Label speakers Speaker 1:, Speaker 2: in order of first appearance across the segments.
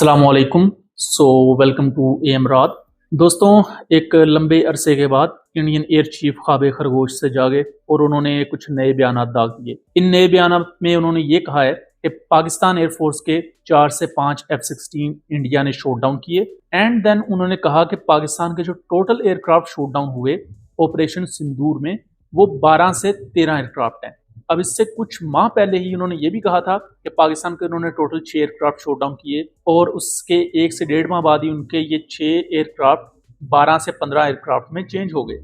Speaker 1: अस्सलाम वालेकुम। Welcome to M रात। दोस्तों, एक लंबे अरसे के बाद इंडियन एयर चीफ ख्वाब खरगोश से जागे और उन्होंने कुछ नए बयान दाग दिए। इन नए बयान में उन्होंने ये कहा है कि पाकिस्तान एयरफोर्स के 4 से 5 F-16 इंडिया ने शूट डाउन किए। एंड देन उन्होंने कहा कि पाकिस्तान के जो टोटल एयरक्राफ्ट शूट डाउन हुए ऑपरेशन सिंदूर में, वो 12 से 13 एयरक्राफ्ट हैं। अब इससे कुछ माह पहले ही उन्होंने ये भी कहा था कि पाकिस्तान के उन्होंने टोटल 6 एयरक्राफ्ट शूट डाउन किए और उसके 1 से 1.5 माह बाद ही उनके ये 6 एयरक्राफ्ट 12 से 15 एयरक्राफ्ट में चेंज हो गए।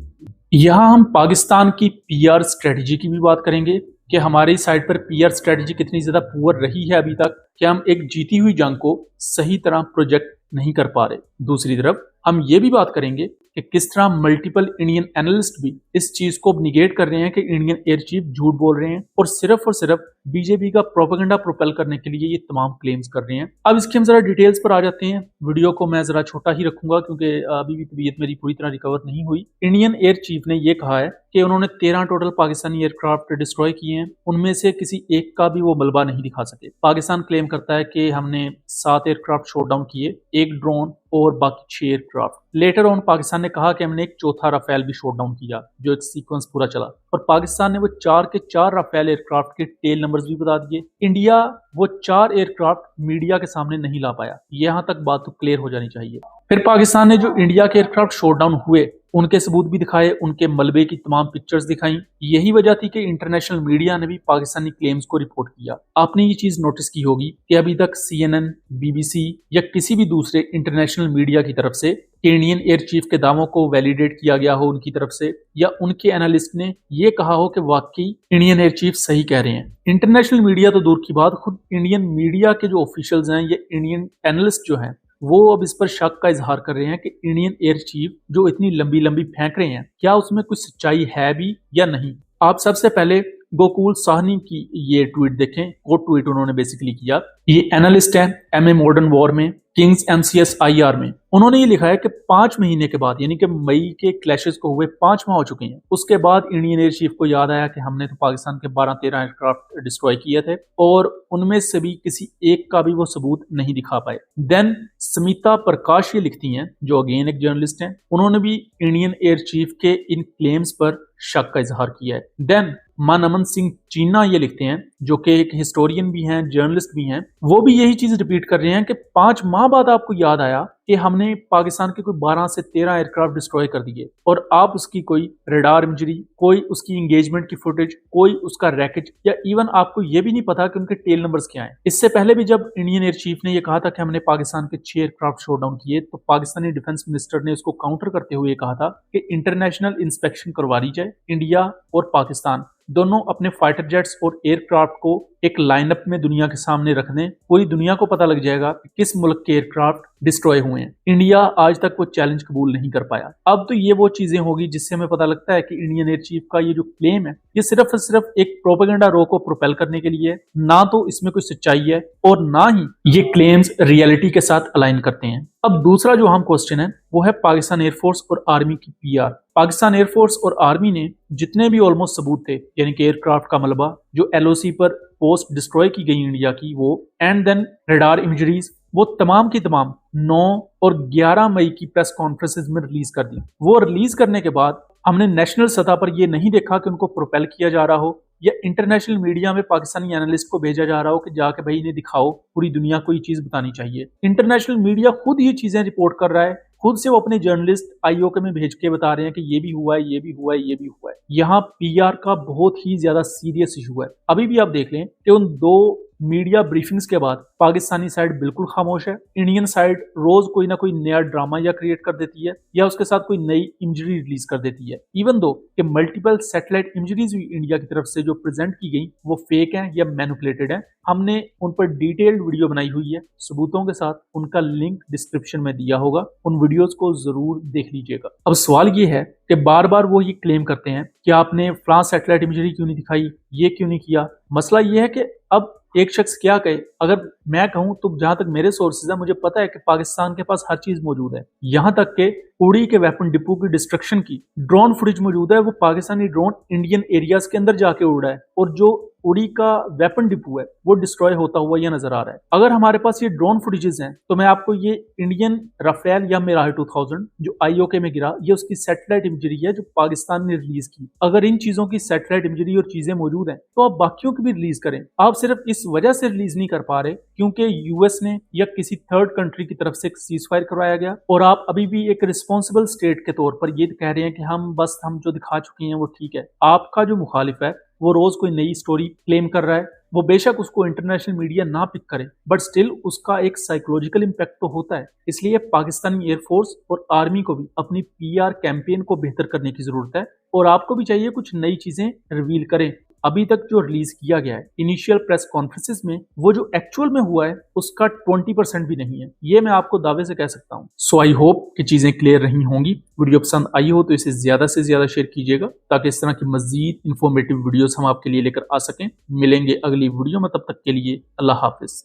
Speaker 1: यहाँ हम पाकिस्तान की पीआर स्ट्रेटजी की भी बात करेंगे कि हमारी साइड पर पीआर स्ट्रेटजी कितनी ज़्यादा पुअर रही है अभी तक, कि हम एक जीती हुई जंग को सही तरह प्रोजेक्ट नहीं कर पा रहे। दूसरी तरफ हम ये भी बात करेंगे कि किस तरह मल्टीपल इंडियन एनालिस्ट भी इस चीज को निगेट कर रहे हैं कि इंडियन एयर चीफ झूठ बोल रहे हैं और सिर्फ बीजेपी का प्रोपेगेंडा प्रोपेल करने के लिए ये तमाम क्लेम्स कर रहे हैं। अब इसके हम जरा डिटेल्स पर आ जाते हैं। वीडियो को मैं जरा छोटा ही रखूंगा क्योंकि अभी भी तबीयत मेरी पूरी तरह रिकवर नहीं हुई। इंडियन एयर चीफ ने यह कहा है कि उन्होंने 13 टोटल पाकिस्तानी एयरक्राफ्ट डिस्ट्रॉय किए हैं, उनमें से किसी एक का भी वो मलबा नहीं दिखा सके। पाकिस्तान क्लेम करता है कि हमने 7 एयरक्राफ्ट शॉट डाउन किए, 1 ड्रोन और बाकी 6 एयरक्राफ्ट। लेटर ऑन पाकिस्तान ने कहा कि हमने एक चौथा राफेल भी शॉट डाउन किया, जो एक सीक्वेंस पूरा चला, और पाकिस्तान ने वो 4 के 4 राफेल एयरक्राफ्ट के टेल नंबर्स भी बता दिए। इंडिया वो 4 एयरक्राफ्ट मीडिया के सामने नहीं ला पाया। यहां तक बात तो क्लियर हो जानी चाहिए। फिर पाकिस्तान ने जो इंडिया के एयरक्राफ्ट शॉट डाउन हुए उनके सबूत भी दिखाए, उनके मलबे की तमाम पिक्चर्स दिखाई। यही वजह थी कि इंटरनेशनल मीडिया ने भी पाकिस्तानी क्लेम्स को रिपोर्ट किया। आपने ये चीज नोटिस की होगी कि अभी तक CNN, BBC या किसी भी दूसरे इंटरनेशनल मीडिया की तरफ से इंडियन एयर चीफ के दावों को वैलिडेट किया गया हो उनकी तरफ से, या उनके एनालिस्ट ने ये कहा हो कि वाकई इंडियन एयर चीफ सही कह रहे हैं। इंटरनेशनल मीडिया तो दूर की बात, खुद इंडियन मीडिया के जो ऑफिशियल्स हैं या इंडियन एनालिस्ट जो हैं, वो अब इस पर शक का इजहार कर रहे हैं कि इंडियन एयर चीफ जो इतनी लंबी लंबी फेंक रहे हैं, क्या उसमें कुछ सच्चाई है भी या नहीं। आप सबसे पहले गोकुल साहनी की ये ट्वीट देखें। कोट ट्वीट उन्होंने बेसिकली किया। ये एनालिस्ट है MA मॉडर्न वॉर में, किंग्स MCS IR में। उन्होंने ये लिखा है कि 5 महीने के बाद, यानी कि मई के क्लैशेस को हुए 5 माह हो चुके हैं, उसके बाद इंडियन एयर चीफ को याद आया कि हमने तो पाकिस्तान के 12-13 एयरक्राफ्ट डिस्ट्रॉय किए थे और उनमें से भी किसी एक का भी वो सबूत नहीं दिखा पाए। देन स्मिता प्रकाश ये लिखती हैं, जो अगेन एक जर्नलिस्ट हैं, उन्होंने भी इंडियन एयर चीफ के इन क्लेम्स पर शक का इजहार किया है। देन मनमोहन सिंह चीना ये लिखते हैं, जो कि एक हिस्टोरियन भी हैं, जर्नलिस्ट भी हैं, वो भी यही चीज रिपीट कर रहे हैं कि 5 माह बाद आपको याद आया कि हमने पाकिस्तान के कोई 12 से 13 एयरक्राफ्ट डिस्ट्रॉय कर दिए, और आप उसकी कोई रडार इमेजरी, कोई उसकी एंगेजमेंट की फुटेज, कोई उसका रैकेट, या इवन आपको ये भी नहीं पता कि उनके टेल नंबर्स क्या हैं। इससे पहले भी जब इंडियन एयर चीफ ने यह कहा था कि हमने पाकिस्तान के 6 एयरक्राफ्ट शॉट डाउन किए, तो पाकिस्तानी डिफेंस मिनिस्टर ने उसको काउंटर करते हुए कहा था कि इंटरनेशनल इंस्पेक्शन करवा ली जाए। इंडिया और पाकिस्तान दोनों अपने फाइटर जेट्स और एयरक्राफ्ट को एक लाइनअप में दुनिया के सामने रख दें, पूरी दुनिया को पता लग जाएगा कि किस मुल्क के एयरक्राफ्ट डिस्ट्रॉय हुए हैं। इंडिया आज तक वो चैलेंज कबूल नहीं कर पाया। अब तो ये वो चीजें होगी जिससे हमें पता लगता है कि इंडियन एयर चीफ का ये जो क्लेम है, ये सिर्फ और सिर्फ एक प्रोपेगेंडा रो को प्रोपेल करने के लिए है। ना तो इसमें कोई सच्चाई है और ना ही ये क्लेम्स रियलिटी के साथ अलाइन करते हैं। अब दूसरा जो अहम क्वेश्चन है वो है पाकिस्तान एयरफोर्स और आर्मी की पीआर। पाकिस्तान एयरफोर्स और आर्मी ने जितने भी ऑलमोस्ट सबूत थे, यानी कि एयरक्राफ्ट का मलबा, जो LOC पर पोस्ट डिस्ट्रॉय की गई इंडिया की वो, एंड देन रडार इमेजरीज, वो तमाम की तमाम 9 और 11 मई की प्रेस कॉन्फ्रेंसेस में रिलीज कर दी। वो रिलीज करने के बाद हमने नेशनल सतह पर यह नहीं देखा कि उनको प्रोपेल किया जा रहा हो या इंटरनेशनल मीडिया में पाकिस्तानी एनालिस्ट को भेजा जा रहा हो कि जाके भाई इन्हें दिखाओ, पूरी दुनिया को ये चीज बतानी चाहिए। इंटरनेशनल मीडिया खुद ये चीजें रिपोर्ट कर रहा है, खुद से वो अपने जर्नलिस्ट IOK में भेज के बता रहे हैं कि ये भी हुआ है, ये भी हुआ है, ये भी हुआ है। यहाँ PR का बहुत ही ज्यादा सीरियस इशू है। अभी भी आप देख लें कि उन 2 मीडिया ब्रीफिंग्स के बाद पाकिस्तानी साइड बिल्कुल खामोश है। इंडियन साइड रोज कोई ना कोई नया ड्रामा या क्रिएट कर देती है या उसके साथ कोई नई इमेजरी रिलीज कर देती है। इवन दो कि मल्टीपल सैटेलाइट इमेजरीज भी इंडिया की तरफ से जो प्रेजेंट की गई वो फेक हैं या मैनिपुलेटेड हैं। हमने उन पर डिटेल्ड वीडियो बनाई हुई है सबूतों के साथ, उनका लिंक डिस्क्रिप्शन में दिया होगा, उन वीडियोस को जरूर देख लीजिएगा। अब सवाल ये है कि बार बार वो ये क्लेम करते हैं कि आपने फ्रांस सैटेलाइट इमेजरी क्यों नहीं दिखाई, ये क्यों नहीं किया। मसला ये है कि अब एक शख्स क्या कहे, अगर मैं कहूं तो जहां तक मेरे सोर्सेज है मुझे पता है कि पाकिस्तान के पास हर चीज मौजूद है, यहां तक के उड़ी के वेपन डिपो की डिस्ट्रक्शन की ड्रोन फुटेज मौजूद है। वो पाकिस्तानी ड्रोन इंडियन एरियाज के अंदर जाके उड़ रहा है और जो उड़ी का वेपन डिपो है वो डिस्ट्रॉय होता हुआ ये नजर आ रहा है। अगर हमारे पास ये ड्रोन फुटेजेस हैं तो मैं आपको ये इंडियन राफेल या मिराज 2000 जो आईओके में गिरा, ये उसकी सैटेलाइट इमेजरी है जो पाकिस्तान ने रिलीज की। अगर इन चीजों की सैटेलाइट इमेजरी और चीजें मौजूद हैं तो आप बाकियों की भी रिलीज करें। आप सिर्फ इस वजह से रिलीज नहीं कर पा रहे क्योंकि यूएस ने या किसी थर्ड कंट्री की तरफ से एक सीज फायर करवाया गया, और आप अभी भी एक रिस्पॉन्सिबल स्टेट के तौर पर ये कह रहे हैं कि हम जो दिखा चुके हैं वो ठीक है। आपका जो मुखालिफ है वो रोज कोई नई स्टोरी क्लेम कर रहा है, वो बेशक उसको इंटरनेशनल मीडिया ना पिक करे बट स्टिल उसका एक साइकोलॉजिकल इम्पैक्ट तो होता है। इसलिए पाकिस्तानी एयरफोर्स और आर्मी को भी अपनी पीआर कैंपेन को बेहतर करने की जरूरत है, और आपको भी चाहिए कुछ नई चीजें रिवील करें। अभी तक जो रिलीज किया गया है इनिशियल प्रेस कॉन्फ्रेंसेस में, वो जो एक्चुअल में हुआ है उसका 20% भी नहीं है, ये मैं आपको दावे से कह सकता हूँ। सो आई होप कि चीजें क्लियर रही होंगी। वीडियो पसंद आई हो तो इसे ज्यादा से ज्यादा शेयर कीजिएगा ताकि इस तरह की मजीद इंफॉर्मेटिव वीडियोस हम आपके लिए लेकर आ सकें। मिलेंगे अगली वीडियो में, तब तक के लिए अल्लाह हाफिज।